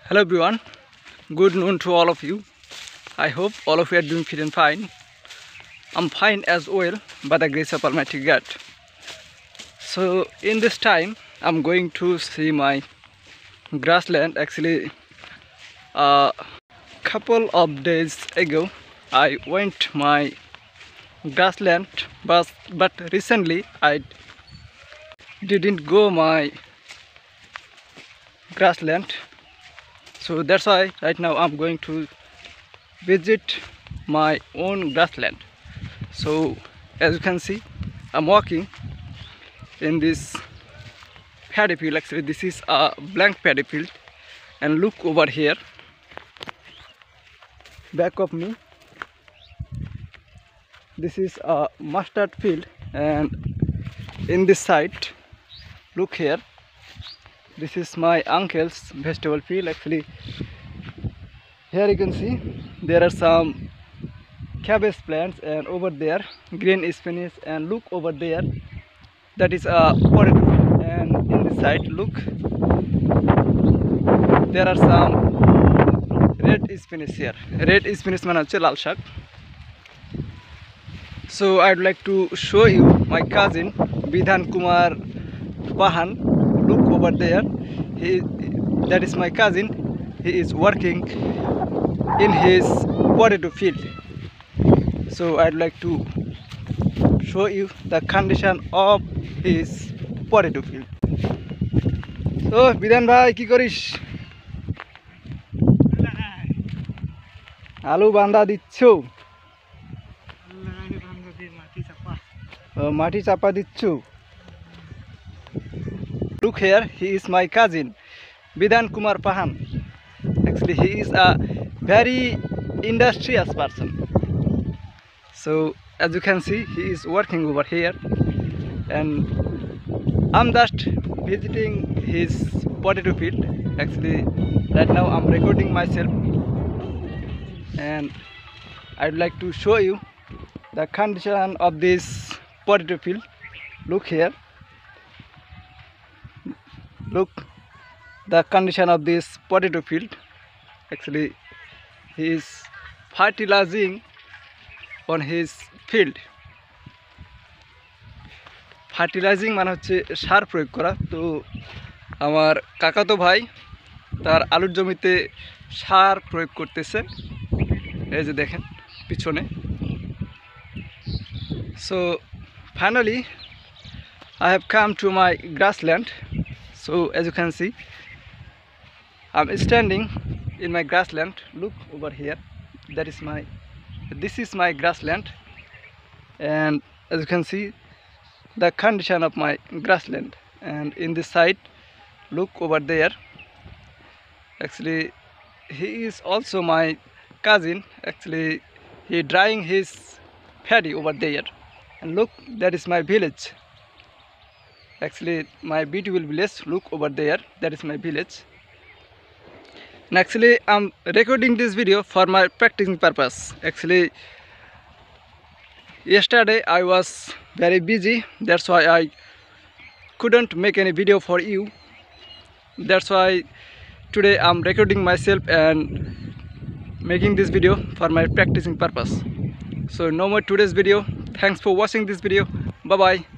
Hello everyone, good noon to all of you. I hope all of you are doing fit and fine. I'm fine as well by the grace of Almighty God. So in this time I'm going to see my grassland. Actually a couple of days ago I went my grassland, but recently I didn't go my grassland. So that's why right now I'm going to visit my own grassland. So as you can see, I'm walking in this paddy field. Actually this is a blank paddy field, and look over here back of me, this is a mustard field, and in this side, look here, this is my uncle's vegetable field. Actually here you can see there are some cabbage plants, and over there green spinach, and look over there, that is a potato field. And in this side, look, there are some red spinach here. Red spinach মানে হচ্ছে লাল শাক. So I'd like to show you my cousin Bidhan Kumar Pahan. Look over there, that is my cousin. He is working in his potato field. So I'd like to show you the condition of his potato field. So Bidhan bhai ki korish? আলু বান্দা দিচ্ছ? মাটি চাপা দিচ্ছ? Look here, he is my cousin Bidhan Kumar Pahan. Actually he is a very industrious person. So as you can see, he is working over here, and I'm just visiting his potato field. Actually right now I'm recording myself, and I'd like to show you the condition of this potato field. Look here, look the condition of this potato field. Actually he is fertilizing on his field. Fertilising মানে হচ্ছে সার প্রয়োগ করা। তো আমার কাকাতো ভাই তার আলুর জমিতে সার প্রয়োগ করতেছে, এই যে দেখেন পিছনে। So finally I have come to my grassland. So as you can see, I'm standing in my grassland. Look over here, this is my grassland, and as you can see the condition of my grassland. And in this side, look over there, actually he is also my cousin. Actually he drying his paddy over there, and look, that is my village. Actually my beautiful village, look over there, that is my village. And actually I'm recording this video for my practicing purpose. Actually yesterday I was very busy, that's why I couldn't make any video for you. That's why today I'm recording myself and making this video for my practicing purpose. So no more today's video. Thanks for watching this video. Bye bye.